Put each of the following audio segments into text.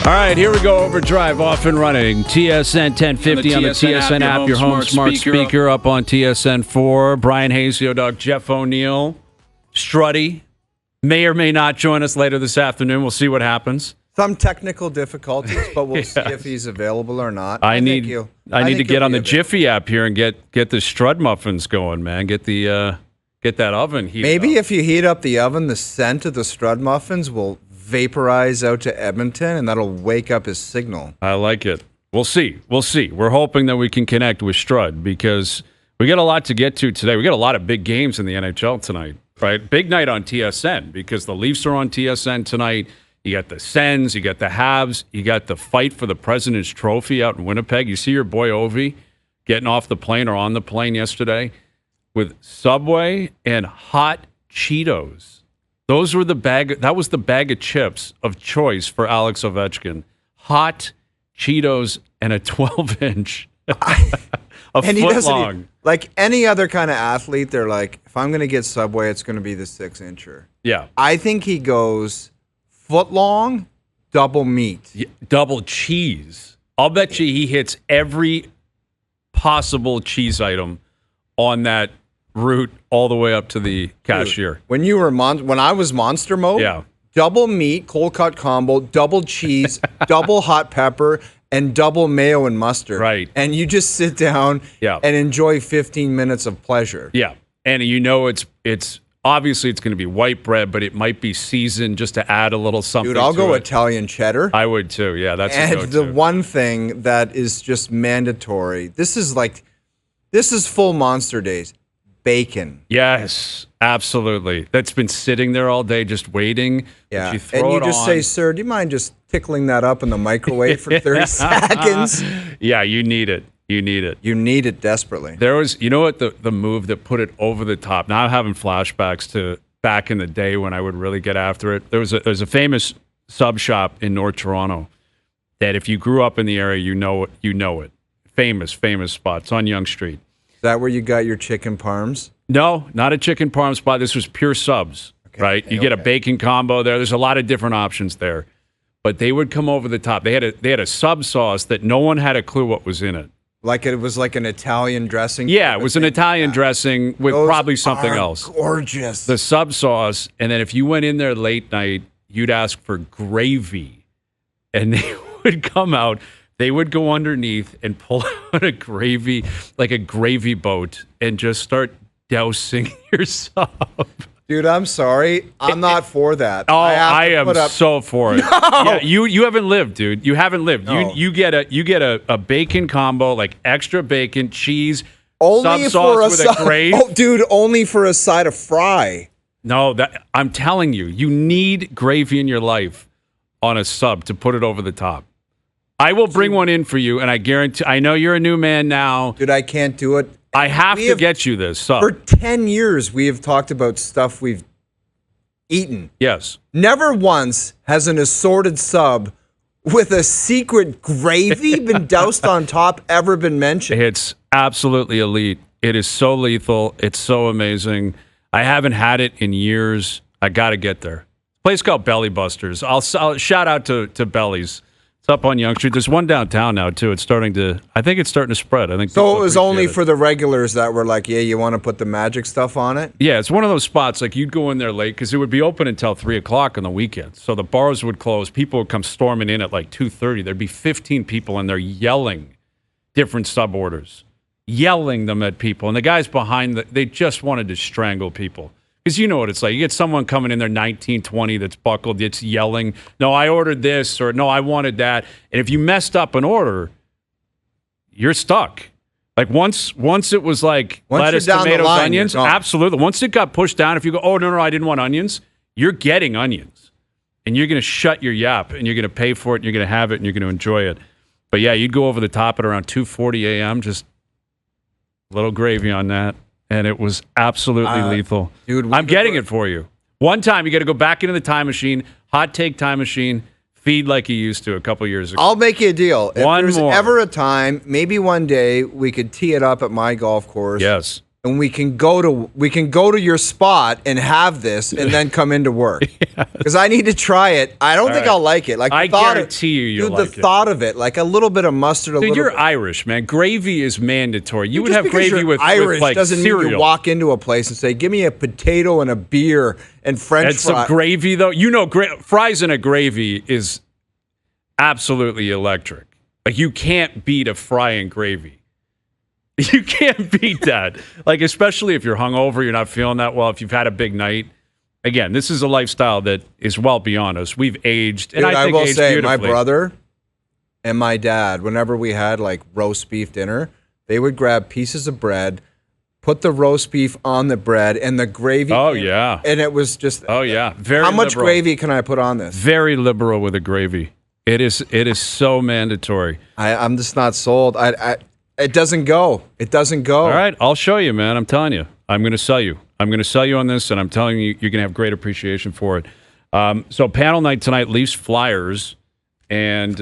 All right, here we go. OverDrive off and running. TSN 1050 on the TSN app, your home smart speaker up on TSN 4. Bryan Hayes, Dog, Jeff O'Neill, Struddy may or may not join us later this afternoon. We'll see what happens. Some technical difficulties, but we'll see if he's available or not. I need to get on the Jiffy app here and get the Strud muffins going, man. Get that oven heated Maybe up. if you heat up the oven, the scent of the Strud muffins will vaporize out to Edmonton, and that'll wake up his signal. I like it. We'll see. We're hoping that we can connect with Strud because we got a lot to get to today. We got a lot of big games in the NHL tonight, right? Big night on TSN because the Leafs are on TSN tonight. You got the Sens, you got the Habs, you got the fight for the President's Trophy out in Winnipeg. You see your boy Ovi getting off the plane or on the plane yesterday with Subway and hot Cheetos. That was the bag of chips of choice for Alex Ovechkin. Hot Cheetos and a 12-inch, a foot long. Like any other kind of athlete, they're like, if I'm going to get Subway, it's going to be the 6-incher. Yeah. I think he goes foot long, double meat. Yeah, double cheese. I'll bet you he hits every possible cheese item on that route all the way up to the cashier. Dude, when I was Monster Mode, yeah. Double meat, cold cut combo, double cheese, double hot pepper, and double mayo and mustard. Right. And you just sit down and enjoy 15 minutes of pleasure. Yeah. And you know it's obviously it's going to be white bread, but it might be seasoned just to add a little something. Dude, I'll go it. Italian cheddar. I would too. Yeah, that's and a go-to. The one thing that is just mandatory. This is full Monster days. Bacon. Yes, absolutely. That's been sitting there all day just waiting. Yeah. You just say, sir, do you mind just tickling that up in the microwave for 30 seconds? Yeah, you need it. You need it desperately. There was, you know what, the move that put it over the top. Now I'm having flashbacks to back in the day when I would really get after it. There's a famous sub shop in North Toronto that if you grew up in the area, you know it. Famous spot. It's on Yonge Street. Is that where you got your chicken parms? No, not a chicken parm spot. This was pure subs, right? You get a bacon combo there. There's a lot of different options there. But they would come over the top. They had a sub sauce that no one had a clue what was in it. Like it was like an Italian dressing? Yeah, it was an Italian dressing with probably something else. Gorgeous. The sub sauce, and then if you went in there late night, you'd ask for gravy. And they would come out. They would go underneath and pull out a gravy, like a gravy boat, and just start dousing your sub. Dude, I'm sorry. I'm not for that. Oh, I am so for it. No! Yeah, you haven't lived, dude. You haven't lived. No. You get a bacon combo, like extra bacon, cheese, only sub sauce with a gravy. Oh, dude, only for a side of fry. No, I'm telling you, you need gravy in your life on a sub to put it over the top. I will bring one in for you, and I guarantee. I know you're a new man now. Dude, I can't do it. I have to get you this sub. For 10 years, we have talked about stuff we've eaten. Yes. Never once has an assorted sub with a secret gravy been doused on top ever been mentioned. It's absolutely elite. It is so lethal. It's so amazing. I haven't had it in years. I got to get there. Place called Belly Busters. I'll shout out to Bellies. It's up on Yonge Street. There's one downtown now too. I think it's starting to spread. I think so. It was only for the regulars that were like, yeah, you want to put the magic stuff on it? Yeah, it's one of those spots like you'd go in there late because it would be open until 3:00 on the weekends. So the bars would close. People would come storming in at like 2:30. There'd be 15 people in there yelling different sub orders, yelling them at people, and the guys behind they just wanted to strangle people. Because you know what it's like. You get someone coming in there 19, 20 that's buckled. It's yelling, no, I ordered this, or no, I wanted that. And if you messed up an order, you're stuck. Like once it was like lettuce, tomatoes, onions, absolutely. Once it got pushed down, if you go, oh, no, I didn't want onions, you're getting onions. And you're going to shut your yap, and you're going to pay for it, and you're going to have it, and you're going to enjoy it. But yeah, you'd go over the top at around 2:40 a.m., just a little gravy on that. And it was absolutely lethal. Dude, I'm getting it for you. One time, you got to go back into the time machine, hot take time machine, feed like you used to a couple years ago. I'll make you a deal. If there's ever a time, maybe one day we could tee it up at my golf course. Yes. and we can go to your spot and have this and then come into work. Because I need to try it. I don't think I'll like it. Like I guarantee you'll like it. The thought of it, like a little bit of mustard. Dude, you're Irish, man. Gravy is mandatory. You would have gravy with Irish like doesn't cereal. mean you walk into a place and say, "Give me a potato and a beer and French fries." Some gravy, though. You know, fries in a gravy is absolutely electric. Like, you can't beat a fry in gravy. You can't beat that. Like, especially if you're hungover, you're not feeling that well, if you've had a big night. Again, this is a lifestyle that is well beyond us. We've aged, and Dude, I think will aged say, beautifully. my brother and my dad, whenever we had like roast beef dinner, they would grab pieces of bread, put the roast beef on the bread, and the gravy. Oh, yeah. And it was just. Oh, yeah. Very How much liberal. gravy can I put on this? Very liberal with the gravy. It is so mandatory. I'm just not sold. It doesn't go. It doesn't go. All right, I'll show you, man. I'm telling you. I'm going to sell you. I'm going to sell you on this, and I'm telling you, you're going to have great appreciation for it. So panel night tonight, Leafs Flyers, and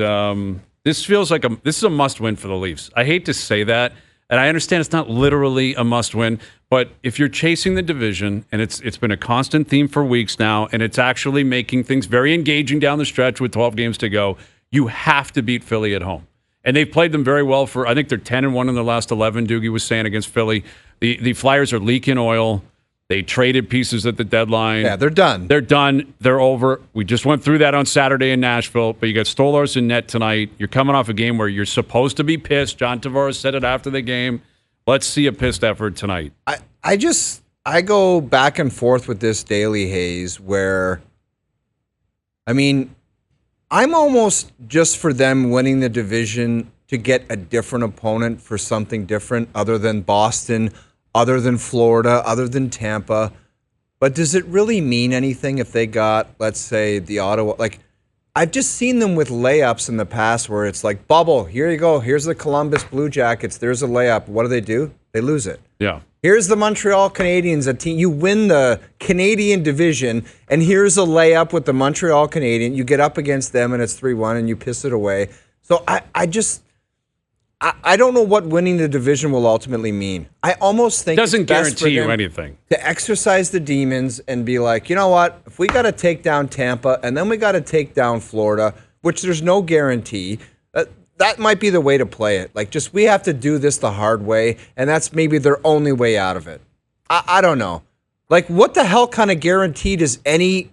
this feels like this is a must-win for the Leafs. I hate to say that, and I understand it's not literally a must-win, but if you're chasing the division, and it's been a constant theme for weeks now, and it's actually making things very engaging down the stretch with 12 games to go, you have to beat Philly at home. And they've played them very well I think they're 10-1 in their last 11, Doogie was saying, against Philly. The Flyers are leaking oil. They traded pieces at the deadline. Yeah, they're done. They're done. They're over. We just went through that on Saturday in Nashville, but you got Stolarz in net tonight. You're coming off a game where you're supposed to be pissed. John Tavares said it after the game. Let's see a pissed effort tonight. I go back and forth with this daily Hayes where, I mean, I'm almost just for them winning the division to get a different opponent for something different other than Boston, other than Florida, other than Tampa. But does it really mean anything if they got, let's say, the Ottawa? Like, I've just seen them with layups in the past where it's like, bubble, here you go. Here's the Columbus Blue Jackets. There's a layup. What do? They lose it. Yeah. Here's the Montreal Canadiens, a team. You win the Canadian division, and here's a layup with the Montreal Canadiens. You get up against them, and it's 3-1, and you piss it away. So I don't know what winning the division will ultimately mean. I almost think Doesn't it's best guarantee for you them anything. to exercise the demons and be like, you know what? If we got to take down Tampa, and then we got to take down Florida, which there's no guarantee, that might be the way to play it. Like, just we have to do this the hard way, and that's maybe their only way out of it. I don't know. Like, what the hell kind of guarantee does any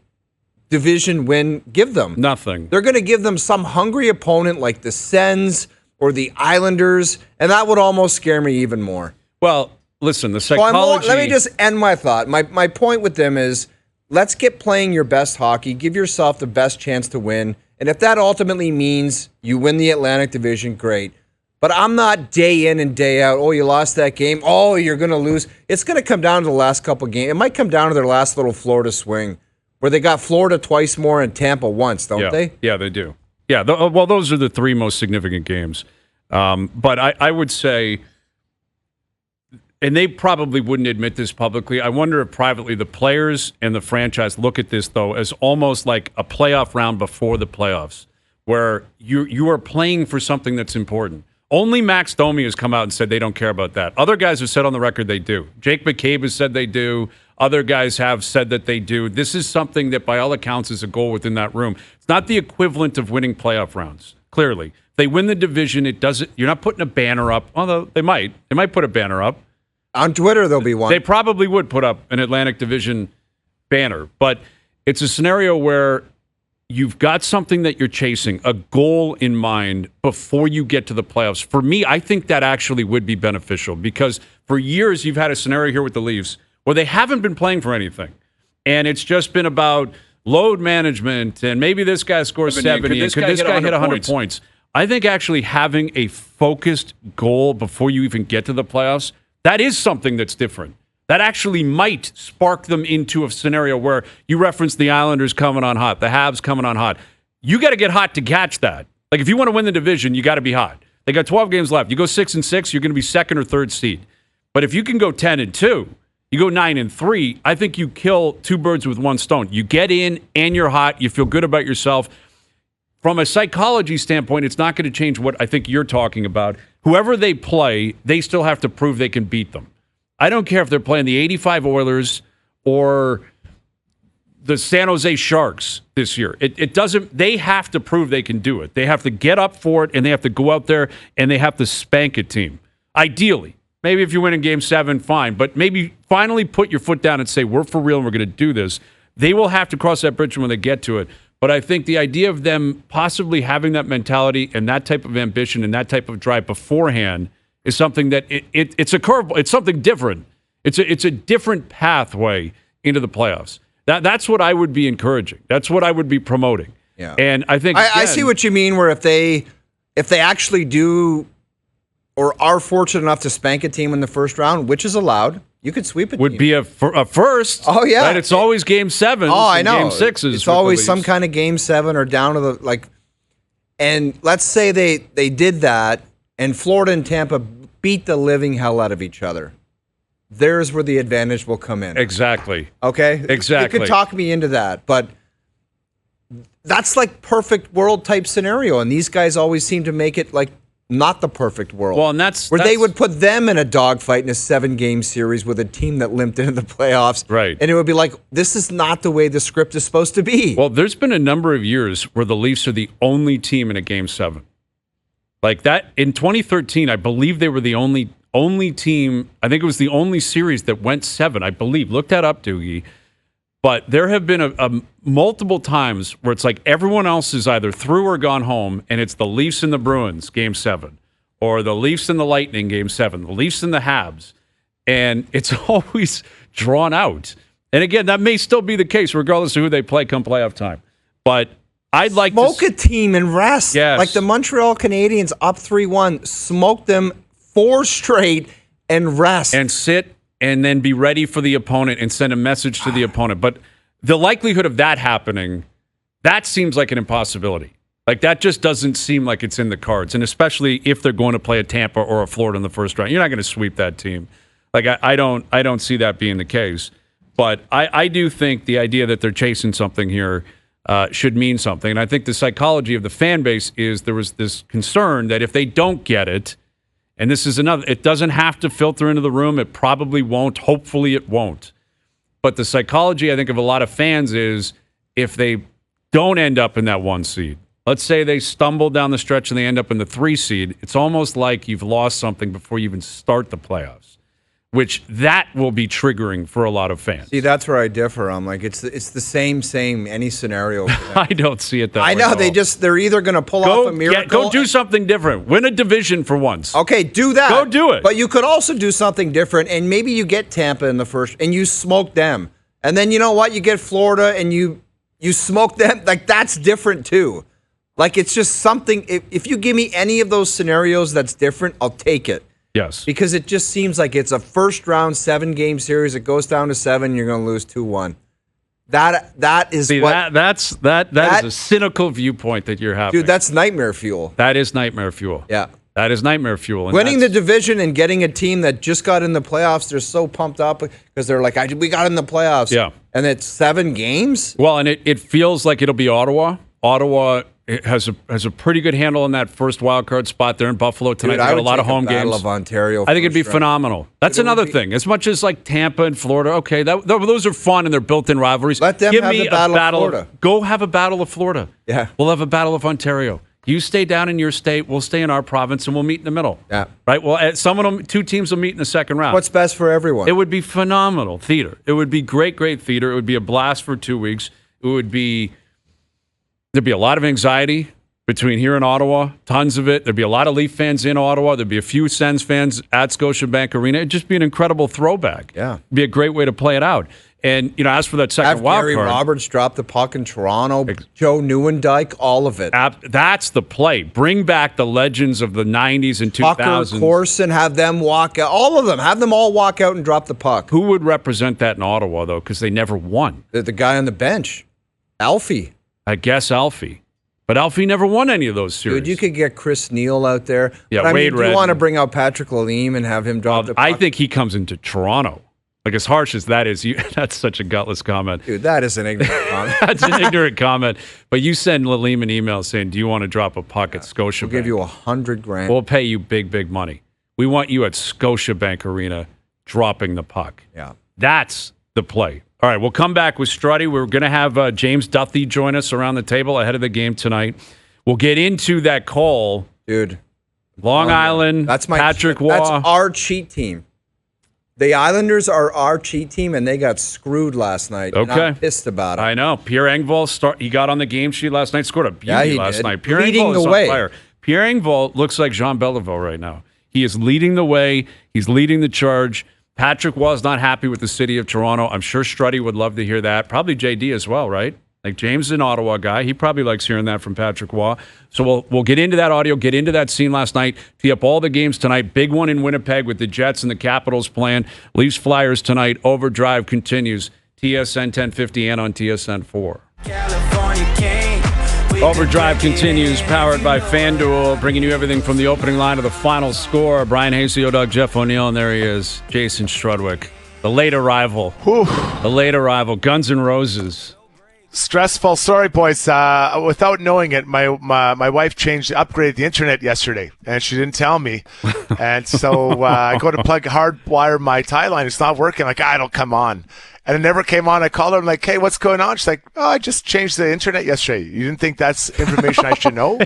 division win give them? Nothing. They're going to give them some hungry opponent like the Sens or the Islanders, and that would almost scare me even more. Well, listen, the psychology... Let me just end my thought. My point with them is, let's get playing your best hockey. Give yourself the best chance to win. And if that ultimately means you win the Atlantic Division, great. But I'm not day in and day out, oh, you lost that game. Oh, you're going to lose. It's going to come down to the last couple games. It might come down to their last little Florida swing, where they got Florida twice more and Tampa once, don't they? Yeah, they do. Yeah, well, those are the three most significant games. But I would say, and they probably wouldn't admit this publicly, I wonder if privately the players and the franchise look at this, though, as almost like a playoff round before the playoffs, where you are playing for something that's important. Only Max Domi has come out and said they don't care about that. Other guys have said on the record they do. Jake McCabe has said they do. Other guys have said that they do. This is something that, by all accounts, is a goal within that room. It's not the equivalent of winning playoff rounds, clearly. If they win the division, it doesn't. You're not putting a banner up, although they might. They might put a banner up. On Twitter, there'll be one. They probably would put up an Atlantic Division banner, but it's a scenario where you've got something that you're chasing, a goal in mind before you get to the playoffs. For me, I think that actually would be beneficial because for years you've had a scenario here with the Leafs where they haven't been playing for anything, and it's just been about load management and maybe this guy scores 70 and could this guy hit 100 points. I think actually having a focused goal before you even get to the playoffs, that is something that's different. That actually might spark them into a scenario where you reference the Islanders coming on hot, the Habs coming on hot. You got to get hot to catch that. Like, if you want to win the division, you got to be hot. They got 12 games left. You go 6-6, you're going to be second or third seed. But if you can go 10-2, you go 9-3, I think you kill two birds with one stone. You get in and you're hot. You feel good about yourself. From a psychology standpoint, it's not going to change what I think you're talking about. Whoever they play, they still have to prove they can beat them. I don't care if they're playing the 85 Oilers or the San Jose Sharks this year. It doesn't. They have to prove they can do it. They have to get up for it, and they have to go out there and they have to spank a team. Ideally, maybe if you win in Game 7, fine. But maybe finally put your foot down and say, we're for real and we're going to do this. They will have to cross that bridge when they get to it. But I think the idea of them possibly having that mentality and that type of ambition and that type of drive beforehand is something that it's a curve. It's something different. It's a different pathway into the playoffs. That's what I would be encouraging. That's what I would be promoting. Yeah. And I think I see what you mean. Where if they actually do or are fortunate enough to spank a team in the first round, which is allowed, you could sweep a team. Would be a first. Oh yeah. Right? It's always Game 7. Oh, I know. Game 6s. It's always some kind of Game 7 or down to the like. And let's say they did that, and Florida and Tampa beat the living hell out of each other. There's where the advantage will come in. Exactly. Okay? Exactly. You could talk me into that, but that's like perfect world type scenario, and these guys always seem to make it like not the perfect world. Well, and that's they would put them in a dogfight in a 7-game series with a team that limped into the playoffs. Right. And it would be like, this is not the way the script is supposed to be. Well, there's been a number of years where the Leafs are the only team in a Game 7. Like that in 2013, I believe they were the only team. I think it was the only series that went 7. I believe. Look that up, Doogie. But there have been a multiple times where it's like everyone else is either through or gone home, and it's the Leafs and the Bruins, Game 7, or the Leafs and the Lightning, Game 7, the Leafs and the Habs, and it's always drawn out. And again, that may still be the case regardless of who they play come playoff time. But I'd like smoke a team and rest. Yes. Like the Montreal Canadiens up 3-1, smoke them 4 straight and rest. And sit and then be ready for the opponent and send a message to the opponent. But the likelihood of that happening, that seems like an impossibility. Like that just doesn't seem like it's in the cards. And especially if they're going to play a Tampa or a Florida in the first round, you're not going to sweep that team. Like I don't see that being the case. But I do think the idea that they're chasing something here should mean something. And I think the psychology of the fan base is there was this concern that if they don't get it, and this is another, it doesn't have to filter into the room. It probably won't. Hopefully it won't. But the psychology, I think, of a lot of fans is if they don't end up in that 1 seed, let's say they stumble down the stretch and they end up in the 3 seed, it's almost like you've lost something before you even start the playoffs, which that will be triggering for a lot of fans. See, that's where I differ. I'm like, it's the same any scenario. I don't see it that way. I know at all. they're either going to pull off a miracle. Go do something different. Win a division for once. Okay, do that. Go do it. But you could also do something different, and maybe you get Tampa in the first, and you smoke them, and then you know what? You get Florida, and you smoke them. Like that's different too. Like it's just something. If you give me any of those scenarios that's different, I'll take it. Yes. Because it just seems like it's a first round 7-game series. It goes down to 7. You're going to lose 2-1. That is what. That is a cynical viewpoint that you're having. Dude, that's nightmare fuel. That is nightmare fuel. Yeah. That is nightmare fuel. And winning the division and getting a team that just got in the playoffs, they're so pumped up because they're like, we got in the playoffs. Yeah. And it's 7 games? Well, and it feels like it'll be Ottawa. Ottawa has a pretty good handle on that first wild card spot. They're in Buffalo tonight. Dude, they got a lot of home Battle games. Of Ontario. I think it'd be phenomenal. That's another thing. As much as like Tampa and Florida, okay, those are fun and they're built-in rivalries. Let them have the battle of Florida. Go have a battle of Florida. Yeah. We'll have a battle of Ontario. You stay down in your state, we'll stay in our province, and we'll meet in the middle. Yeah. Right? Well, some of them, 2 teams will meet in the second round. What's best for everyone? It would be phenomenal theater. It would be great theater. It would be a blast for 2 weeks. There'd be a lot of anxiety between here and Ottawa, tons of it. There'd be a lot of Leaf fans in Ottawa. There'd be a few Sens fans at Scotiabank Arena. It'd just be an incredible throwback. Yeah. It'd be a great way to play it out. And, as for that second wild Gary card, Roberts drop the puck in Toronto, Joe Newendike, all of it. That's the play. Bring back the legends of the 90s and 2000s. Tucker, Corson, have them walk out. All of them. Have them all walk out and drop the puck. Who would represent that in Ottawa, though, because they never won? The guy on the bench, Alfie. I guess Alfie. But Alfie never won any of those series. Dude, you could get Chris Neal out there. Yeah, but, Wade do you want to bring out Patrick Lalime and have him drop the puck? I think he comes into Toronto. Like, as harsh as that is, that's such a gutless comment. Dude, that is an ignorant comment. That's an ignorant comment. But you send Lalime an email saying, do you want to drop a puck at Scotiabank? We'll give you $100,000. We'll pay you big, big money. We want you at Scotiabank Arena dropping the puck. Yeah. That's the play. All right, we'll come back with Struddy. We're going to have James Duthie join us around the table ahead of the game tonight. We'll get into that call. Dude. Long Island, that's Patrick Waugh. That's our cheat team. The Islanders are our cheat team, and they got screwed last night. Okay. And I'm pissed about it. I know. Pierre Engvall, he got on the game sheet last night, scored a beauty last night. Pierre leading Engvall is the on way. fire. Pierre Engvall looks like Jean Beliveau right now. He is leading the way. He's leading the charge. Patrick Waugh is not happy with the city of Toronto. I'm sure Struddy would love to hear that. Probably JD as well, right? Like James is an Ottawa guy. He probably likes hearing that from Patrick Waugh. So we'll get into that audio, get into that scene last night, tee up all the games tonight. Big one in Winnipeg with the Jets and the Capitals playing. Leafs Flyers tonight. OverDrive continues. TSN 1050 and on TSN 4. OverDrive continues, powered by FanDuel, bringing you everything from the opening line to the final score. Bryan Hayes, Doug, Jeff O'Neill, and there he is, Jason Strudwick, the late arrival. Whew. The late arrival, Guns N' Roses. Stressful. Sorry, boys. Without knowing it, my wife upgraded the internet yesterday, and she didn't tell me. And so I go to hardwire my tie line. It's not working. Like, don't come on. And it never came on. I called her. I'm like, hey, what's going on? She's like, I just changed the internet yesterday. You didn't think that's information I should know?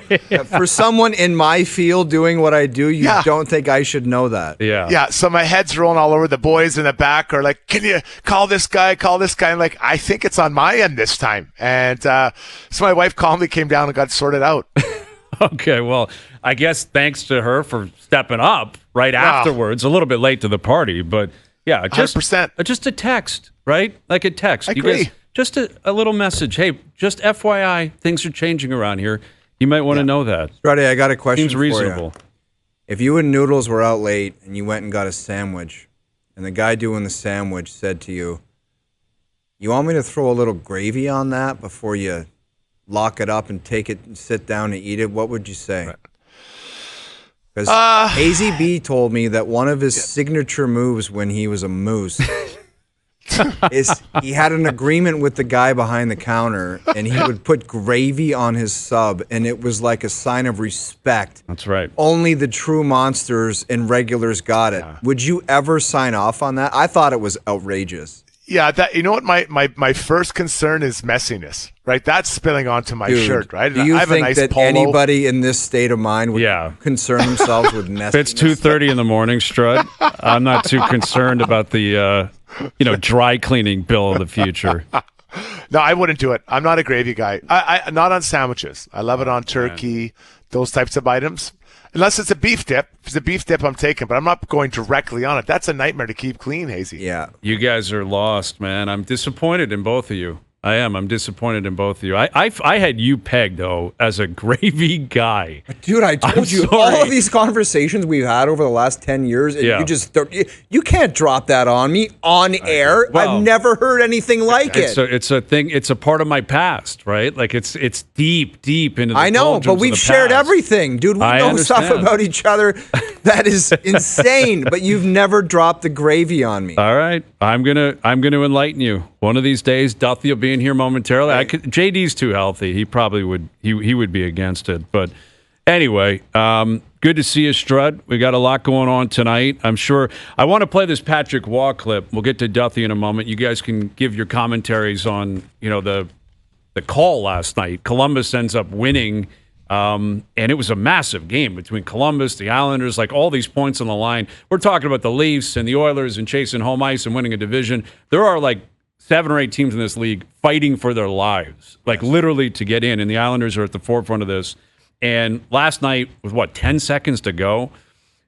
For someone in my field doing what I do, you don't think I should know that. Yeah. Yeah. So my head's rolling all over. The boys in the back are like, can you call this guy? I'm like, I think it's on my end this time. And so my wife calmly came down and got sorted out. Okay, well, I guess thanks to her for stepping up right afterwards. A little bit late to the party, but yeah, just 100%. Just a text, right? Like a text. I agree. Just a little message. Hey, just FYI, things are changing around here. You might want to know that. Struddy, I got a question Seems reasonable. for you. If you and Noodles were out late and you went and got a sandwich, and the guy doing the sandwich said to you, you want me to throw a little gravy on that before you lock it up and take it and sit down and eat it, what would you say? Because Hazy B told me that one of his signature moves when he was a moose is he had an agreement with the guy behind the counter, and he would put gravy on his sub, and it was like a sign of respect. That's right. Only the true monsters and regulars got it. Yeah. Would you ever sign off on that? I thought it was outrageous. Yeah, you know what? My first concern is messiness, right? That's spilling onto my shirt, right? Do you I have think a nice that polo. Anybody in this state of mind would concern themselves with messiness? If it's 2:30 in the morning, Strud, I'm not too concerned about the dry cleaning bill of the future. No, I wouldn't do it. I'm not a gravy guy. I not on sandwiches. I love it on turkey, those types of items. Unless it's a beef dip. If it's a beef dip, I'm taking, but I'm not going directly on it. That's a nightmare to keep clean, Hazy. Yeah. You guys are lost, man. I'm disappointed in both of you. I am. I'm disappointed in both of you. I had you pegged, though, as a gravy guy. Dude, I told you, all of these conversations we've had over the last 10 years, and you can't drop that on me on air. Well, I've never heard anything like it. It's a thing. It's a part of my past, right? Like it's deep into the I know, but we've shared everything. Dude, we know stuff about each other that is insane, but you've never dropped the gravy on me. All right. I'm gonna enlighten you. One of these days, Duthie will be in here momentarily. Right. JD's too healthy. He probably would. He would be against it. But anyway, good to see you, Strud. We got a lot going on tonight. I'm sure. I want to play this Patrick Waugh clip. We'll get to Duthie in a moment. You guys can give your commentaries on the call last night. Columbus ends up winning. And it was a massive game between Columbus, the Islanders, like all these points on the line. We're talking about the Leafs and the Oilers and chasing home ice and winning a division. There are like 7 or 8 teams in this league fighting for their lives, like literally to get in. And the Islanders are at the forefront of this. And last night, with 10 seconds to go,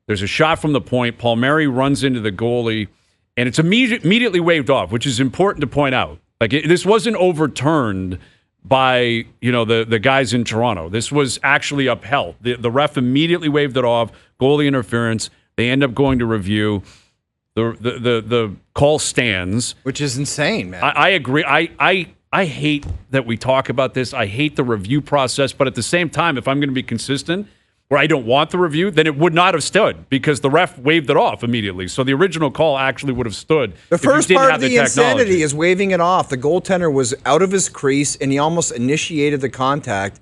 there's a shot from the point. Palmieri runs into the goalie, and it's immediately waved off, which is important to point out. Like this wasn't overturned by the guys in Toronto. This was actually upheld. The ref immediately waved it off. Goalie interference. They end up going to review. The call stands, which is insane, man. I agree. I hate that we talk about this. I hate the review process. But at the same time, if I'm going to be consistent, where I don't want the review, then it would not have stood because the ref waved it off immediately. So the original call actually would have stood. The first part of the insanity is waving it off. The goaltender was out of his crease, and he almost initiated the contact.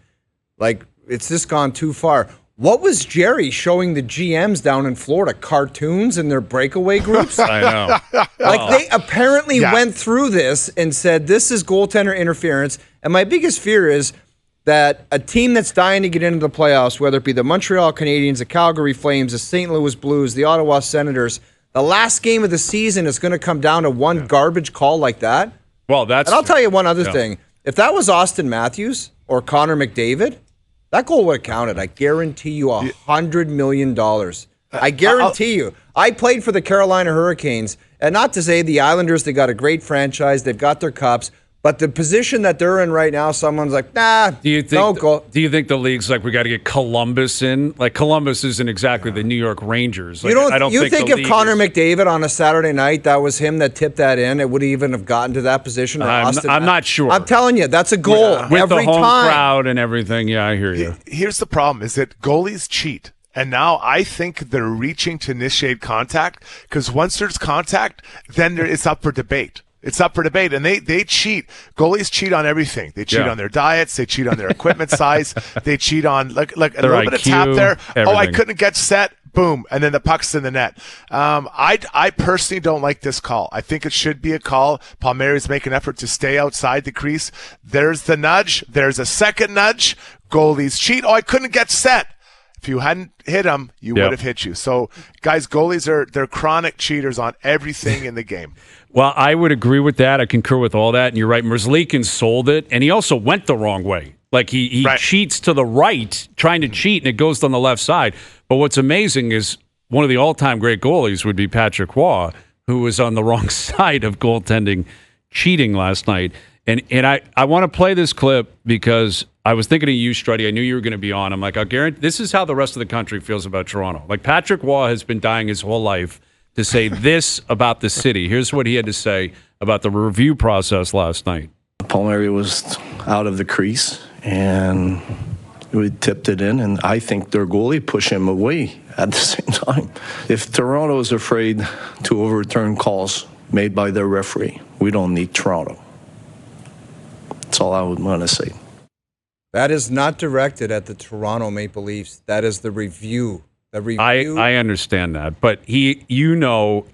Like, it's just gone too far. What was Jerry showing the GMs down in Florida? Cartoons in their breakaway groups? I know. Like, they apparently went through this and said, this is goaltender interference. And my biggest fear is that a team that's dying to get into the playoffs, whether it be the Montreal Canadiens, the Calgary Flames, the St. Louis Blues, the Ottawa Senators, the last game of the season is going to come down to one garbage call like that. Well, that's. And I'll tell you one other thing. If that was Austin Matthews or Connor McDavid, that goal would have counted. I guarantee you $100 million. I guarantee you. I played for the Carolina Hurricanes, and not to say the Islanders, they got a great franchise. They've got their cups. But the position that they're in right now, someone's like, nah, don't go. Do you think the league's like, we got to get Columbus in? Like, Columbus isn't exactly the New York Rangers. Like, I don't think if Connor McDavid on a Saturday night, that was him that tipped that in, it would even have gotten to that position? I'm not sure. I'm telling you, that's a goal with every the home time. crowd and everything. Yeah, I hear you. Here's the problem, is that goalies cheat. And now I think they're reaching to initiate contact, because once there's contact, then it's up for debate. It's up for debate, and they cheat. Goalies cheat on everything. They cheat on their diets. They cheat on their equipment size. They cheat on like a little bit of tap there. Everything. Oh, I couldn't get set. Boom, and then the puck's in the net. I personally don't like this call. I think it should be a call. Palmieri's making an effort to stay outside the crease. There's the nudge. There's a second nudge. Goalies cheat. Oh, I couldn't get set. If you hadn't hit him, you would have hit you. So, guys, goalies they're chronic cheaters on everything in the game. Well, I would agree with that. I concur with all that. And you're right. Merzlikins sold it, and he also went the wrong way. Like, he cheats to the right, trying to cheat, and it goes down the left side. But what's amazing is one of the all-time great goalies would be Patrick Waugh, who was on the wrong side of goaltending cheating last night. And I want to play this clip because I was thinking of you, Struddy. I knew you were going to be on. I'm like, I guarantee this is how the rest of the country feels about Toronto. Like, Patrick Waugh has been dying his whole life to say this about the city. Here's what he had to say about the review process last night. Palmieri was out of the crease, and we tipped it in, and I think their goalie pushed him away at the same time. If Toronto is afraid to overturn calls made by their referee, we don't need Toronto. That's all I would want to say. That is not directed at the Toronto Maple Leafs. That is the review. I understand that, but James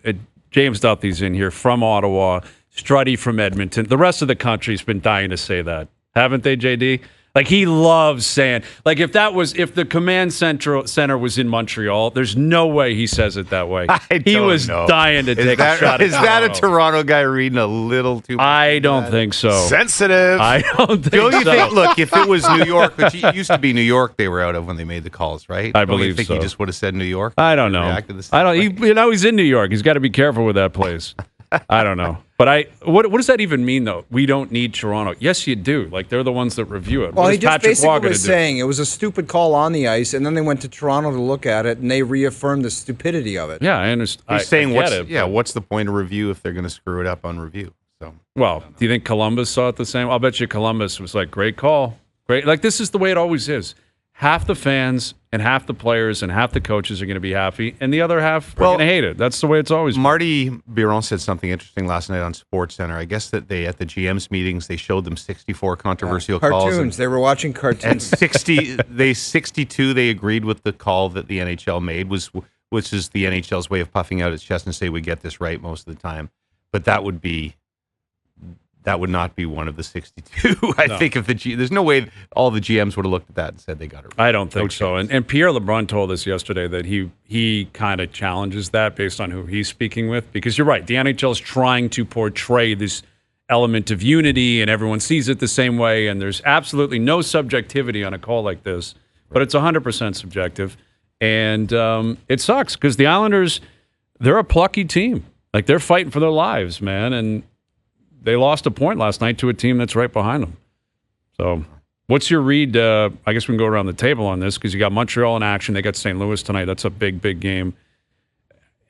Duthie's in here from Ottawa, Struddy from Edmonton. The rest of the country's been dying to say that, haven't they, JD? Like, he loves saying, like, if the command center was in Montreal, there's no way he says it that way. He was dying to take a shot. Is that a Toronto guy reading a little too much? I don't think so. Sensitive. I don't think Don't you so. think? Look, if it was New York, which it used to be New York, they were out of when they made the calls, right? I Don't you believe think so. he just would have said New York? I don't know. Reacted the same I don't. way? He's in New York. He's got to be careful with that place. I don't know. But what does that even mean, though? We don't need Toronto. Yes, you do. Like, they're the ones that review it. Well, what he is just Patrick Waugh basically gonna was do? saying it was a stupid call on the ice, and then they went to Toronto to look at it, and they reaffirmed the stupidity of it. Yeah, I understand. He's saying, but- what's the point of review if they're going to screw it up on review? So, Well, do you think Columbus saw it the same? I'll bet you Columbus was like, great call. Great. Like, this is the way it always is. Half the fans and half the players and half the coaches are going to be happy, and the other half are going to hate it. That's the way it's always been. Marty Biron said something interesting last night on SportsCenter. I guess that at the GM's meetings, they showed them 64 controversial calls. Cartoons. They were watching And cartoons. 62, they agreed with the call that the NHL made, which is the NHL's way of puffing out its chest and say we get this right most of the time. But that would not be one of the 62. I think if there's no way all the GMs would have looked at that and said they got it right. I don't think so. And Pierre LeBrun told us yesterday that he kind of challenges that based on who he's speaking with. Because you're right, the NHL is trying to portray this element of unity and everyone sees it the same way. And there's absolutely no subjectivity on a call like this. But it's 100% subjective. And it sucks because the Islanders, they're a plucky team. Like, they're fighting for their lives, man. And they lost a point last night to a team that's right behind them. So what's your read? I guess we can go around the table on this because you got Montreal in action. They got St. Louis tonight. That's a big, big game.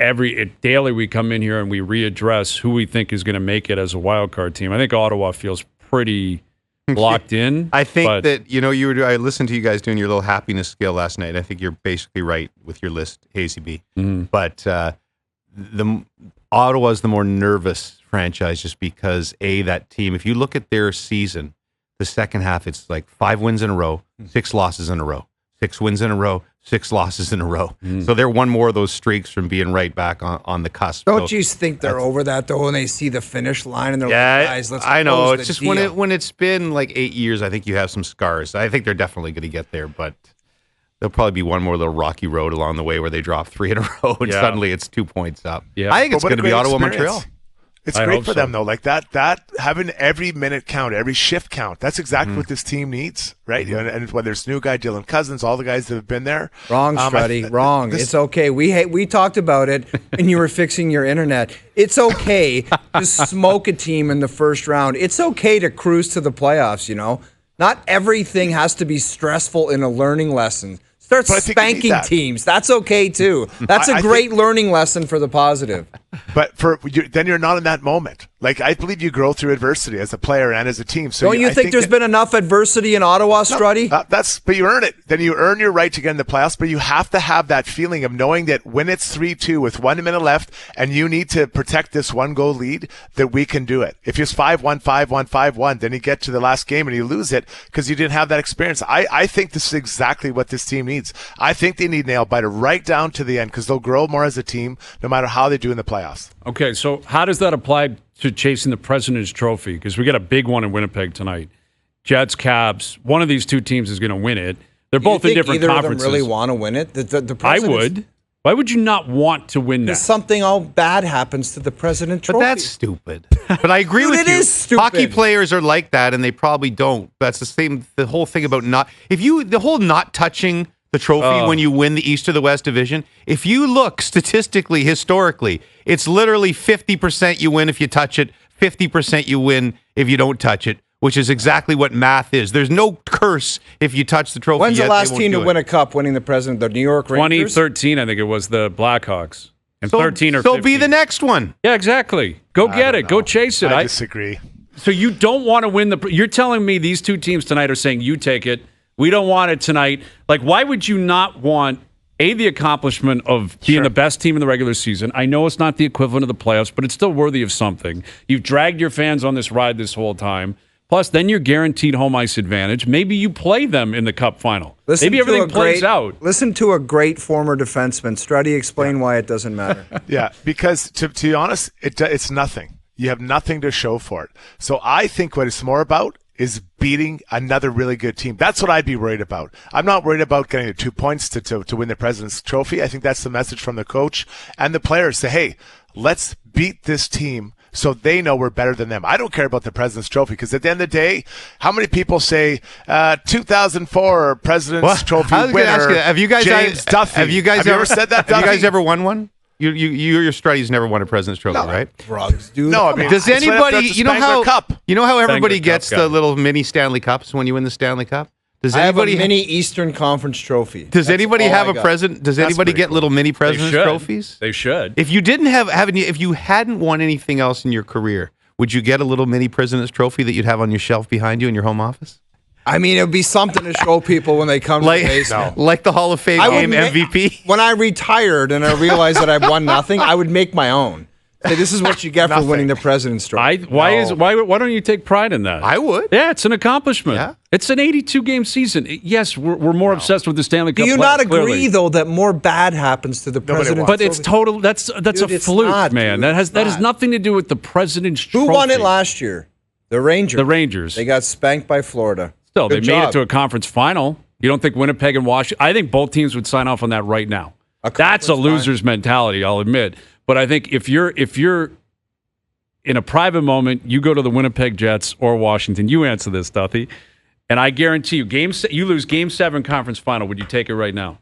Daily we come in here and we readdress who we think is going to make it as a wild card team. I think Ottawa feels pretty locked in. I think that, I listened to you guys doing your little happiness scale last night. I think you're basically right with your list, Hazy B. Mm-hmm. But Ottawa's the more nervous franchise just because, that team, if you look at their season, the second half, it's like 5 wins in a row, 6 losses in a row. 6 wins in a row, 6 losses in a row. So they're one more of those streaks from being right back on the cusp. Don't So you think they're over that though when they see the finish line and they're yeah, like, guys, let's I know. close It's the just deal. when it's been like 8 years, I think you have some scars. I think they're definitely going to get there, but there'll probably be one more little rocky road along the way where they drop 3 in a row and Yeah. suddenly it's 2 points up. Yeah. I think it's But what going a to be great Ottawa, experience. Montreal. It's I great hope for so. them though, like that having every minute count, every shift count. That's exactly what this team needs, right? And whether it's new guy Dylan Cousins, all the guys that have been there. Wrong, Struddy. Wrong. It's okay. We talked about it, and you were fixing your internet. It's okay to smoke a team in the first round. It's okay to cruise to the playoffs. Not everything has to be stressful in a learning lesson. Start But I think you need spanking that. teams. That's okay too. That's a I great think- learning lesson for the positive. But then you're not in that moment. Like I believe you grow through adversity as a player and as a team. So Don't you I think there's that- been enough adversity in Ottawa, Struddy? But you earn it. Then you earn your right to get in the playoffs. But you have to have that feeling of knowing that when it's 3-2 with 1 minute left, and you need to protect this 1-goal lead, that we can do it. If it's 5-1, 5-1, 5-1, then you get to the last game and you lose it because you didn't have that experience. I think this is exactly what this team needs. I think they need nail biter right down to the end because they'll grow more as a team no matter how they do in the playoffs. Okay, so how does that apply to chasing the President's Trophy? Because we got a big one in Winnipeg tonight. Jets, Cabs. One of these two teams is going to win it. They're both in different either conferences. of them really want to win it? The I President's- would. Why would you not want to win that? Because something all bad happens to the President But Trophy. that's stupid. But I agree Dude, with it you. is stupid. Hockey players are like that, and they probably don't. That's the whole thing about the whole not touching the trophy when you win the East or the West division. If you look statistically, historically, it's literally 50% you win if you touch it, 50% you win if you don't touch it, which is exactly what math is. There's no curse if you touch the trophy. When's yet the they last won't team to do it. win a cup winning the President? The New York Rangers? 2013, I think it was the Blackhawks. And So, 13 or so 15. be the next one. Yeah, exactly. Go get it. Go chase it. I disagree. So you don't want to win you're telling me these two teams tonight are saying you take it. We don't want it tonight. Like, why would you not want, the accomplishment of being the best team in the regular season? I know it's not the equivalent of the playoffs, but it's still worthy of something. You've dragged your fans on this ride this whole time. Plus, then you're guaranteed home ice advantage. Maybe you play them in the Cup final. Maybe everything plays out. Listen to a great former defenseman. Struddy, explain why it doesn't matter. Yeah, because to be honest, it's nothing. You have nothing to show for it. So I think what it's more about is beating another really good team. That's what I'd be worried about. I'm not worried about getting the 2 points to win the President's Trophy. I think that's the message from the coach and the players. Say, hey, let's beat this team so they know we're better than them. I don't care about the President's Trophy because at the end of the day, how many people say 2004 President's Trophy I was gonna winner ask you that. Have you guys James Duthie? Have you guys ever said that? Have you guys Duthie? ever won one? Your Struddy's never won a President's Trophy, right? Drugs, dude. No, I mean, Does it's right anybody, after the you know Spangler how Cup. everybody Spangler gets Cup the guy. little mini Stanley Cups when you win the Stanley Cup? Does I have a anybody mini Eastern Conference trophy. Does That's anybody all have I a got. present? Does That's anybody pretty get cool. little mini They President's should. trophies? They should. If you didn't if you hadn't won anything else in your career, would you get a little mini President's Trophy that you'd have on your shelf behind you in your home office? I mean, it would be something to show people when they come to the basement. Like the Hall of Fame I would game MVP? When I retired and I realized that I've won nothing, I would make my own. Say, this is what you get for Nothing. winning the President's Trophy. Why don't you take pride in that? I would. Yeah, it's an accomplishment. Yeah. It's an 82 game season. Yes, we're more obsessed with the Stanley Cup. Do you not playoffs, agree, clearly. though, that more bad happens to the President's But it's Trophy? total. That's Dude, a it's fluke, not, man. dude. That has It's not. nothing to do with the President's Who Trophy. won it last year? The Rangers. The Rangers. They got spanked by Florida. Still, Good they made job. it to a conference final. You don't think Winnipeg and Washington? I think both teams would sign off on that right now. A That's a conference loser's mentality, I'll admit. But I think if you're in a private moment, you go to the Winnipeg Jets or Washington. You answer this, Duthie, and I guarantee you, you lose Game 7 conference final. Would you take it right now?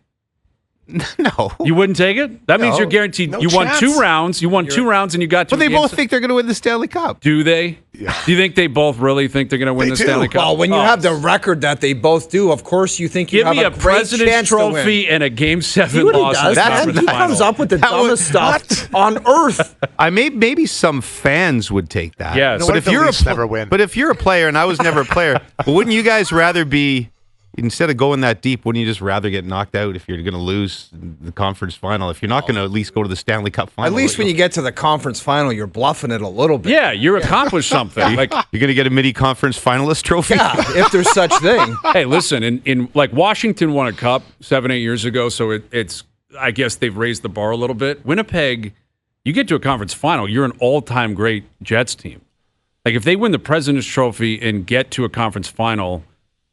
No. You wouldn't take it? That means No. you're guaranteed. No you won chance. 2 rounds. You won 2 rounds, and you got to. But they Game both 7. think they're going to win the Stanley Cup. Do they? Yeah. Do you think they both really think they're going to win They the do. Stanley Cup? Well, when you have the record that they both do, of course you think you Give have me a great President's chance to win. Trophy and a Game 7 See what he loss in does, the man? conference He final. comes up with the That dumbest was- stuff on earth. Maybe some fans would take that. Yes. No, But what if the Leafs never win? But if you're a player, and I was never a player, but wouldn't you guys rather be instead of going that deep, wouldn't you just rather get knocked out if you're going to lose the conference final? If you're not going to at least go to the Stanley Cup final. At least when you get to the conference final, you're bluffing it a little bit. Yeah, you're accomplished something. Like you're going to get a mini conference finalist trophy. Yeah, if there's such thing. Hey, listen, in like Washington won a cup 7-8 years ago, so it's I guess they've raised the bar a little bit. Winnipeg, you get to a conference final, you're an all-time great Jets team. Like if they win the President's Trophy and get to a conference final.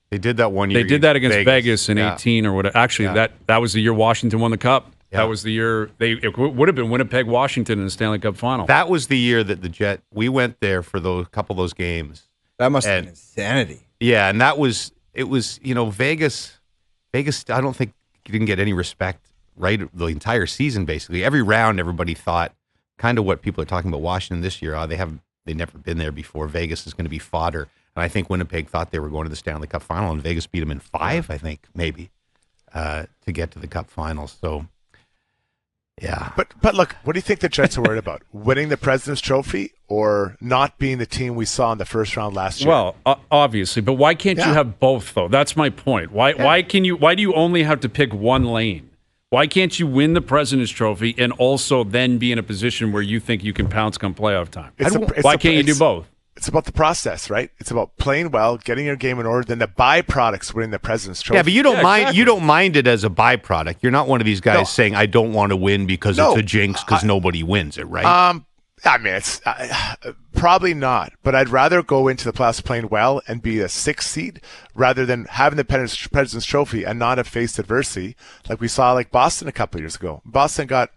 They did that one year. They did that against Vegas in 18 or whatever. Actually, that was the year Washington won the Cup. Yeah. That was the year it would have been Winnipeg, Washington in the Stanley Cup final. That was the year that we went there for those couple of those games. That must have been insanity. Yeah, and it was Vegas. Vegas, I don't think didn't get any respect right the entire season. Basically, every round, everybody thought kind of what people are talking about Washington this year. They never been there before. Vegas is going to be fodder. And I think Winnipeg thought they were going to the Stanley Cup final, and Vegas beat them in 5, I think, maybe, to get to the Cup finals. So, yeah. But look, what do you think the Jets are worried about? Winning the President's Trophy or not being the team we saw in the first round last year? Well, obviously, but why can't you have both, though? That's my point. Why do you only have to pick one lane? Why can't you win the President's Trophy and also then be in a position where you think you can pounce come playoff time? Why can't you do both? It's about the process, right? It's about playing well, getting your game in order, then the byproducts winning the President's Trophy. Yeah, but you don't mind. Exactly. You don't mind it as a byproduct. You're not one of these guys saying, "I don't want to win because it's a jinx because nobody wins it," right? I mean, it's probably not. But I'd rather go into the playoffs playing well and be a 6th seed rather than having the President's Trophy and not have faced adversity like we saw like Boston a couple of years ago. Boston got.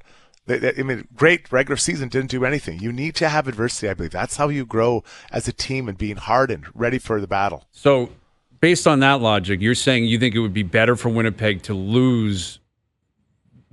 Great regular season, didn't do anything. You need to have adversity, I believe. That's how you grow as a team and being hardened, ready for the battle. So, based on that logic, you're saying you think it would be better for Winnipeg to lose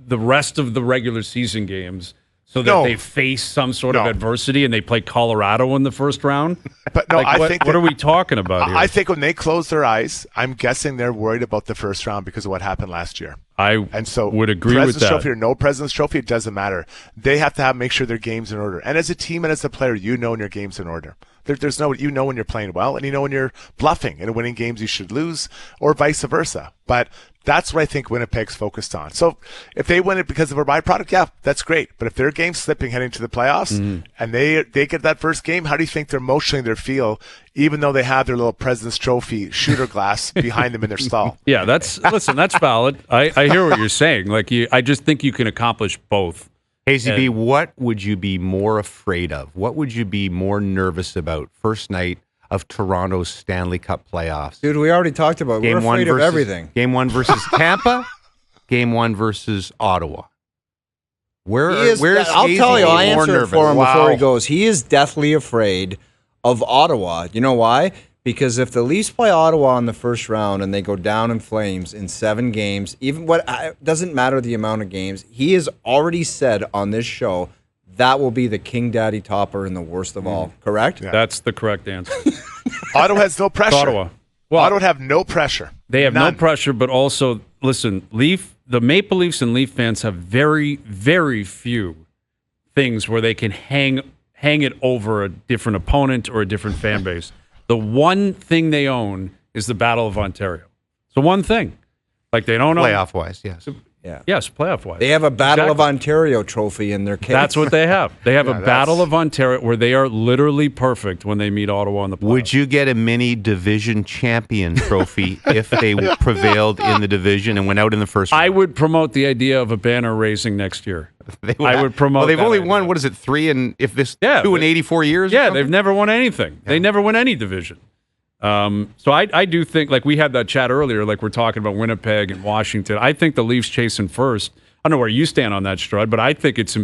the rest of the regular season games so that they face some sort of adversity and they play Colorado in the first round? But no, I think what are we talking about here? I think when they close their eyes, I'm guessing they're worried about the first round because of what happened last year. And so would agree with that. Trophy or no President's Trophy, it doesn't matter. They have to make sure their game's in order. And as a team and as a player, you know when your game's in order. There's no, you know when you're playing well, and you know when you're bluffing and winning games you should lose, or vice versa. But that's what I think Winnipeg's focused on. So if they win it because of a byproduct, yeah, that's great. But if their game's slipping heading to the playoffs and they get that first game, how do you think they're emotionally they feel, even though they have their little President's Trophy shooter glass behind them in their stall? Yeah, that's valid. I hear what you're saying. I just think you can accomplish both. Hazy B, what would you be more afraid of? What would you be more nervous about first night of Toronto's Stanley Cup playoffs? Dude, we already talked about it. We're afraid of everything. Game 1 versus Tampa, Game 1 versus Ottawa. Where's I'll Hazy tell you, I more answer nervous? for him before he goes. He is deathly afraid of Ottawa. You know why? Because if the Leafs play Ottawa in the first round and they go down in flames in 7 games, doesn't matter the amount of games, he has already said on this show that will be the King Daddy topper and the worst of all. Correct? Yeah. That's the correct answer. Ottawa has no pressure. Ottawa. Well, Ottawa have no pressure. They have no pressure, but also, listen, the Maple Leafs and Leaf fans have very, very few things where they can hang it over a different opponent or a different fan base. The one thing they own is the Battle of Ontario. It's the one thing. Like they don't own playoff-wise, yes. Yeah. Yes, playoff-wise. They have a Battle of Ontario trophy in their case. That's what they have. They have a Battle of Ontario where they are literally perfect when they meet Ottawa in the playoffs. Would you get a mini division champion trophy if they prevailed in the division and went out in the first round? I would promote the idea of a banner raising next year. I would promote. Well, they've only won, what is it, 3 in 84 years? Yeah, they've never won anything. Yeah. They never win any division. So I do think, like we had that chat earlier, like we're talking about Winnipeg and Washington. I think the Leafs chasing first. I don't know where you stand on that, Strud, but I think it's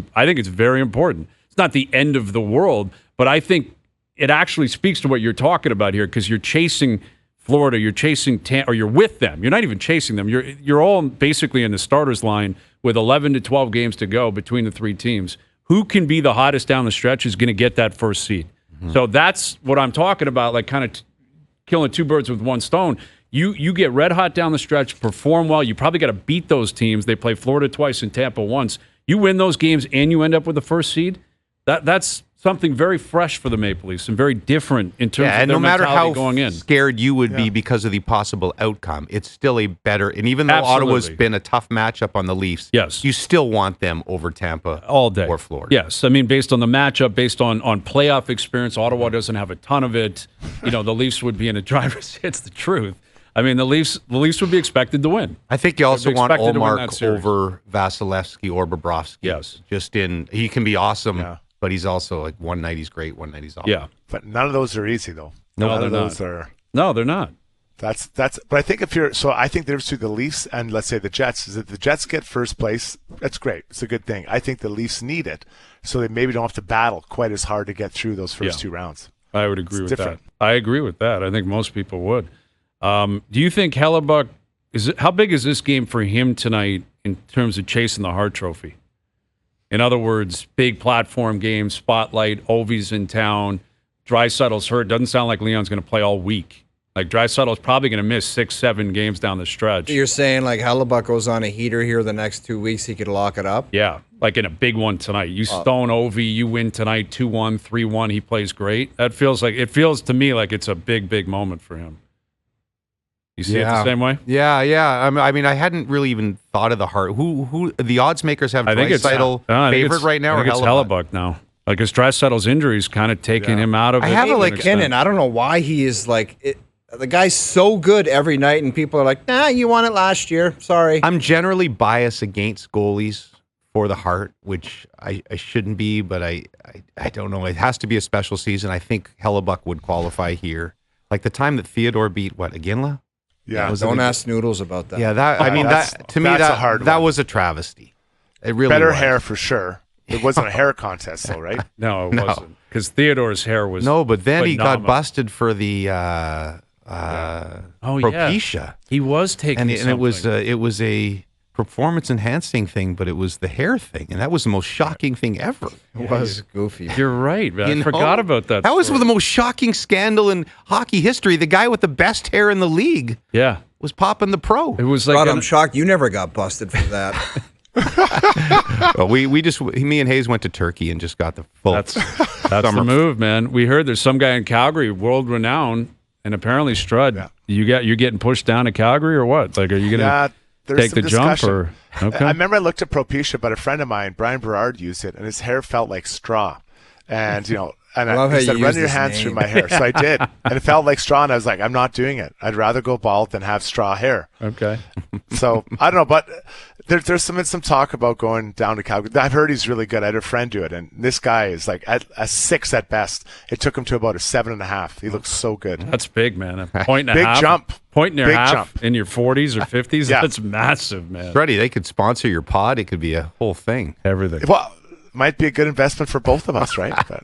very important. It's not the end of the world, but I think it actually speaks to what you're talking about here because you're chasing Florida, you're chasing or you're with them. You're not even chasing them. You're all basically in the starters line with 11 to 12 games to go between the 3 teams. Who can be the hottest down the stretch is going to get that first seed. Mm-hmm. So that's what I'm talking about, like kind of killing 2 birds with 1 stone. You get red hot down the stretch, perform well. You probably got to beat those teams. They play Florida twice and Tampa once. You win those games and you end up with the first seed. That's something very fresh for the Maple Leafs and very different in terms of and their no matter mentality how going in. scared you would be because of the possible outcome, it's still a better. And even though Ottawa's Absolutely. been a tough matchup on the Leafs, Yes. you still want them over Tampa All day. or Florida. Yes. I mean, based on the matchup, based on playoff experience, Ottawa doesn't have a ton of it. You know, the Leafs would be in a driver's seat. It's the truth. I mean, the Leafs would be expected to win. I think you also They'd be want expected to win that Olmark series. over Vasilevsky or Bobrovsky. Yes. He can be awesome, Yeah. but he's also like one night he's great, one night he's awful. Yeah. But none of those are easy, though. No, None they're of those not. are. No, they're not. That's. But I think I think the difference between the Leafs and let's say the Jets is that the Jets get first place. That's great. It's a good thing. I think the Leafs need it, so they maybe don't have to battle quite as hard to get through those first two rounds. I would agree with different. that. I agree with that. I think most people would. Do you think Hellebuck how big is this game for him tonight in terms of chasing the Hart Trophy? In other words, big platform game, spotlight, Ovi's in town, Draisaitl's hurt. Doesn't sound like Leon's going to play all week. Like Draisaitl's probably going to miss 6-7 games down the stretch. You're saying like Hellebuck goes on a heater here the next 2 weeks, he could lock it up? Yeah, like in a big one tonight. You stone Ovi, you win tonight 2-1, 3-1. He plays great. It feels to me like it's a big, big moment for him. You see it the same way? Yeah. I mean, I hadn't really even thought of the Hart. Who the odds makers have Draisaitl favored right now, I or think it's Hellebuck now. Like his Draisaitl's injuries kind of taking him out of it. I have to an McKinnon, extent. I don't know why he is like it. The guy's so good every night, and people are like, "Nah, you won it last year. Sorry." I'm generally biased against goalies for the Hart, which I shouldn't be, but I don't know. It has to be a special season. I think Hellebuck would qualify here. Like the time that Theodore beat Iginla? Yeah. Don't ask Noodles about that. Yeah, that's a hard that one. was a travesty. It really Better was. hair for sure. It wasn't a hair contest, though, right? No, it wasn't. Because Theodore's hair was No, but then he got phenomenal. busted for the Propecia. He was taking And it was a performance enhancing thing, but it was the hair thing, and that was the most shocking thing ever. It was goofy. You're right, man. You I know? forgot about that. That was story. the most shocking scandal in hockey history. The guy with the best hair in the league Yeah. was popping the pro. It was like God, I'm shocked you never got busted for that. Well, me and Hayes went to Turkey and just got the full. that's the move, man. We heard there's some guy in Calgary, world renowned, and apparently Strud. Yeah. You're getting pushed down to Calgary or what? Like, are you gonna there's take some the jump discussion. or? Okay. I remember I looked at Propecia, but a friend of mine, Brian Berard, used it, and his hair felt like straw. And I love how he said, you run used your his hands name. through my hair. So I did, and it felt like straw. And I was like, I'm not doing it. I'd rather go bald than have straw hair. Okay. So I don't know, but there's some talk about going down to Calgary. I've heard he's really good. I had a friend do it, and this guy is like at a 6 at best. It took him to about a 7.5. He looks so good. That's big, man. A point and a Big half. jump. Point and a Big half jump. in your 40s or 50s. Yeah. That's massive, man. Freddie, they could sponsor your pod. It could be a whole thing. Everything. Well, might be a good investment for both of us, right? But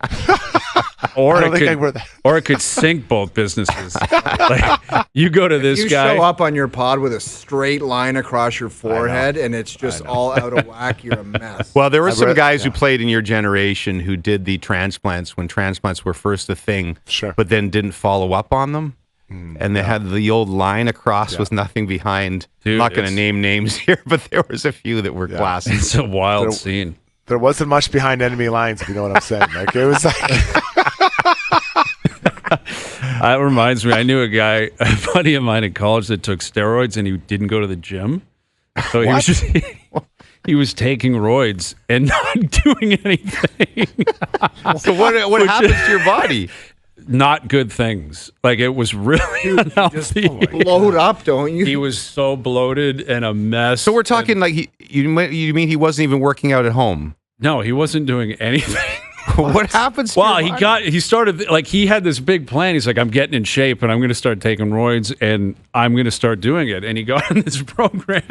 Or I it don't think could, I wear that. or it could sink both businesses. Like, you go to this You guy. show up on your pod with a straight line across your forehead, and it's just all out of whack. You're a mess. Well, there were some read- guys who played in your generation who did the transplants when transplants were first a thing, Sure. but then didn't follow up on them. And they had the old line across with nothing behind. Dude, I'm not going to it's- name names here, but there was a few that were classic. It's a wild There- scene. There wasn't much behind enemy lines, if you know what I'm saying. Like it was like That reminds me, I knew a guy, a buddy of mine in college that took steroids and he didn't go to the gym. So he was just he was taking roids and not doing anything. So what happens to your body? Not good things. Like it was really unhealthy. Load up, don't you? He was so bloated and a mess. So we're talking like you mean he wasn't even working out at home? No, he wasn't doing anything. What happens to Well, your body? he started, like, he had this big plan. He's like, I'm getting in shape and I'm going to start taking roids and I'm going to start doing it. And he got on this program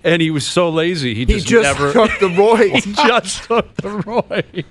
and he was so lazy. He He just, just never, took the roids. he just took the roids.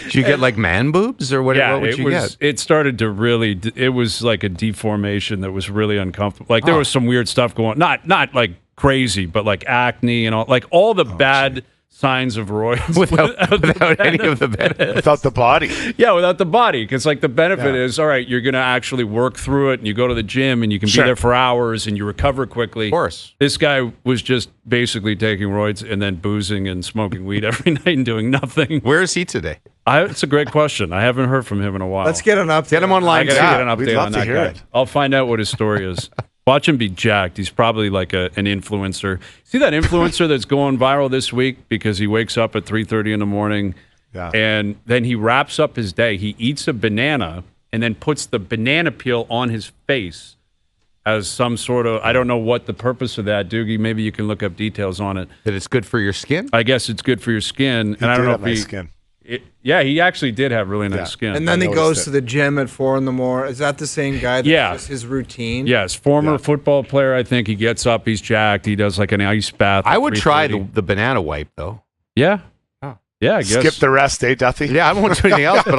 Did you get like man boobs or what? Yeah, what would it you was, get? it started to really, it was like a deformation that was really uncomfortable. Like there was some weird stuff going, not like crazy, but like acne and all, like all the bad signs of roids without any of the benefits. without the body. Yeah, without the body. Because, like, the benefit is, all right, you're going to actually work through it and you go to the gym and you can Sure. be there for hours and you recover quickly. Of course. This guy was just basically taking roids and then boozing and smoking weed every night and doing nothing. Where is he today? It's a great question. I haven't heard from him in a while. Let's get an update. Get him on I line. got to Yeah. get an we'd update love on to that hear guy. it. I'll find out what his story is. Watch him be jacked. He's probably like an influencer. See that influencer that's going viral this week because he wakes up at 3:30 in the morning and then he wraps up his day. He eats a banana and then puts the banana peel on his face as some sort of, I don't know what the purpose of that, Doogie. Maybe you can look up details on it. That it's good for your skin? I guess it's good for your skin. And I don't know if nice skin. Yeah, he actually did have really nice skin. And then he noticed goes it. to the gym at 4 a.m. Is that the same guy? That's just his routine. Yes, former football player. I think he gets up, he's jacked, he does like an ice bath. I at would try 3:30. the banana wipe, though. Yeah. Oh. Yeah, I guess. Skip the rest, Duthie? Yeah, I won't do anything else, but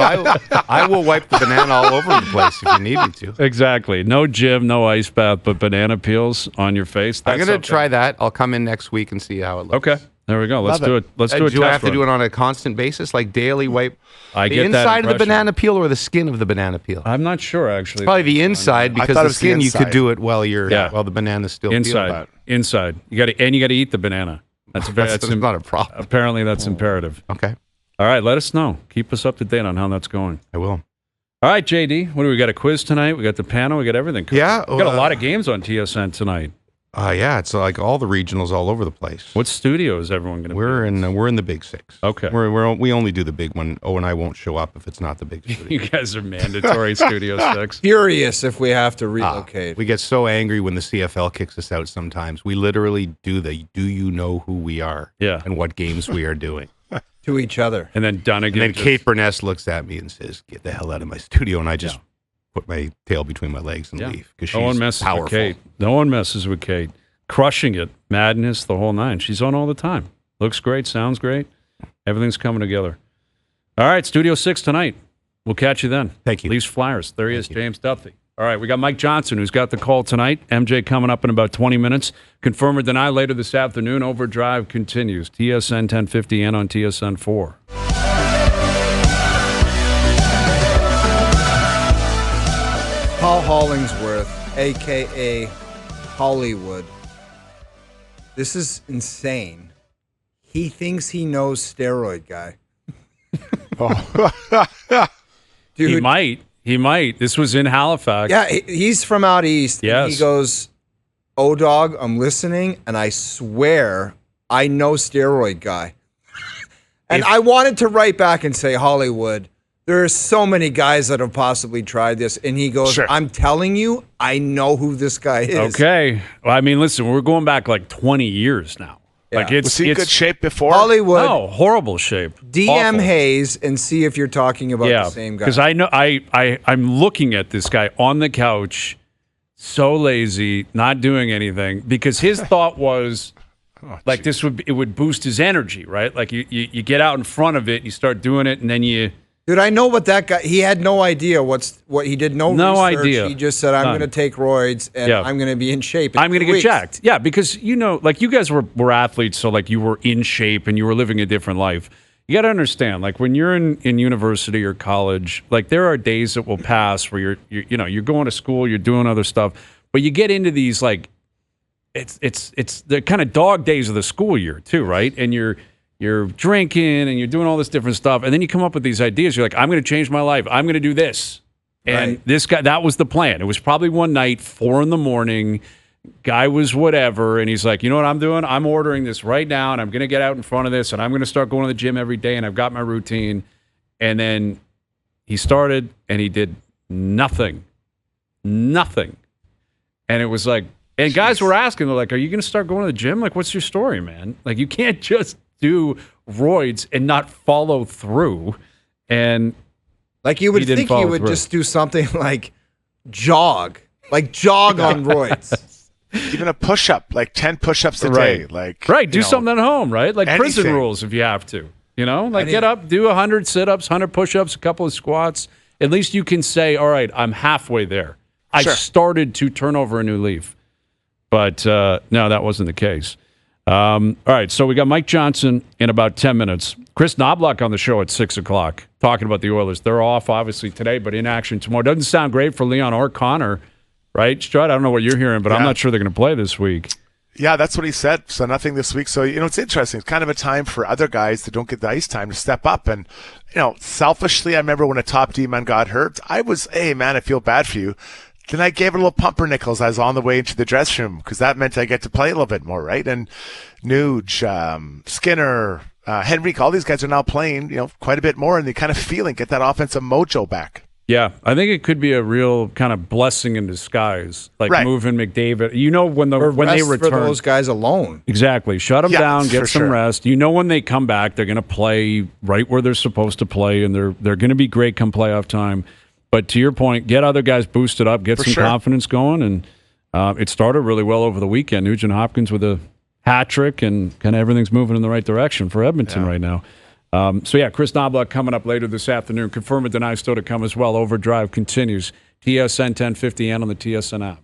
I will wipe the banana all over the place if you need me to. Exactly. No gym, no ice bath, but banana peels on your face. I'm That's going to try something. that. I'll come in next week and see how it looks. Okay. There we go. Let's Love do it. it. Let's do a Do I test have to run. do it on a constant basis, like daily wipe I the get that inside of the impression. banana peel or the skin of the banana peel? I'm not sure, actually. Probably the inside because thought it the was the skin you could inside. do it while Yeah. the banana's still Inside. peeled. Inside. You got to eat the banana. That's That's not a problem. apparently that's imperative. Okay, All right, let us know. Keep us up to date on how that's going. I will. All right, JD, what do we got? A quiz tonight? We got the panel. We got everything. covered. Yeah, we got a lot of games on TSN tonight. Yeah, it's like all the regionals all over the place. What studio is everyone going to be? We're in the Big Six. Okay. We only do the big one. and I won't show up if it's not the big studio. You guys are mandatory Studio 6. Furious if we have to relocate. We get so angry when the CFL kicks us out sometimes. We literally do you know who we are Yeah. and what games we are doing. To each other. And then Dunnigan. And then just- Kate Burness looks at me and says, "Get the hell out of my studio." And I just put my tail between my legs and leave because No one she's messes powerful. with Kate. No one messes with Kate. Crushing it. Madness, the whole nine. She's on all the time. Looks great. Sounds great. Everything's coming together. All right, Studio 6 tonight. We'll catch you then. Thank you. Leafs Flyers. There he is, James Duthie. All right, we got Mike Johnson, who's got the call tonight. MJ coming up in about 20 minutes. Confirm or deny later this afternoon. Overdrive continues. TSN 1050 and on TSN 4. Paul Hollingsworth, a.k.a. Hollywood. This is insane. He thinks he knows steroid guy. Dude, He might. This was in Halifax. yeah, he's from out east. Yes. And he goes, "Oh, dog, I'm listening, and I swear I know steroid guy." And I wanted to write back and say, Hollywood, there are so many guys that have possibly tried this. And he goes, Sure. I'm telling you, I know who this guy is. Okay. Well, I mean, listen, we're going back like 20 years now. Like Yeah. Was he in good shape before? Hollywood, No, horrible shape. DM Awful. Hayes and see if you're talking about Yeah, the same guy. because I know I'm looking at this guy on the couch, so lazy, not doing anything. Because his thought was, like it would boost his energy, right? Like you get out in front of it, you start doing it, and then you. Dude, I know what that guy. He had no idea what he did. No research. idea. He just said, "I'm None. going to take roids and Yeah. I'm going to be in shape. in I'm going to 2 get weeks." jacked. Yeah, because like you guys were athletes, so like you were in shape and you were living a different life. You got to understand, like when you're in university or college, like there are days that will pass where you're going to school, you're doing other stuff, but you get into these like it's the kind of dog days of the school year too, right? And you're drinking and you're doing all this different stuff, and then you come up with these ideas. You're like, I'm going to change my life. I'm going to do this. And Right. this guy, that was the plan. It was probably one night, 4 a.m. Guy was whatever, and he's like, you know what I'm doing? I'm ordering this right now, and I'm going to get out in front of this, and I'm going to start going to the gym every day, and I've got my routine. And then he started, and he did nothing. And it was like, and guys were asking, they're like, are you going to start going to the gym? Like, what's your story, man? Like, you can't just do roids and not follow through. And Like you would He didn't think he follow would through. just do something like jog on roids. Even a push-up, like 10 push-ups a Right. day. Like right, do you know, something at home, right? Like prison anything. rules if you have to. Like get up, do 100 sit-ups, 100 push-ups, a couple of squats. At least you can say, all right, I'm halfway there. I Sure. started to turn over a new leaf. But no, that wasn't the case. All right, so we got Mike Johnson in about 10 minutes. Chris Knobloch on the show at 6 o'clock talking about the Oilers. They're off, obviously, today, but in action tomorrow. Doesn't sound great for Leon or Connor, right, Strud? I don't know what you're hearing, but I'm Yeah. not sure they're going to play this week. Yeah, that's what he said. So nothing this week. So, it's interesting. It's kind of a time for other guys that don't get the ice time to step up. And, selfishly, I remember when a top D-man got hurt, I was, hey, man, I feel bad for you. Then I gave it a little pumpernickels as I was on the way into the dressing room because that meant I get to play a little bit more, right? And Nuge, Skinner, Henrique, all these guys are now playing, quite a bit more, and they kind of get that offensive mojo back. Yeah, I think it could be a real kind of blessing in disguise, like Right. moving McDavid. When Or when they rest return, for those guys alone. exactly, shut them Yeah, down, get for some sure. rest. When they come back, they're going to play right where they're supposed to play, and they're going to be great come playoff time. But to your point, get other guys boosted up, get For some sure. confidence going, and it started really well over the weekend. Nugent Hopkins with a hat trick, and kind of everything's moving in the right direction for Edmonton right now. Chris Knobloch coming up later this afternoon. Confirm or deny still to come as well. Overdrive continues. TSN 1050 and on the TSN app.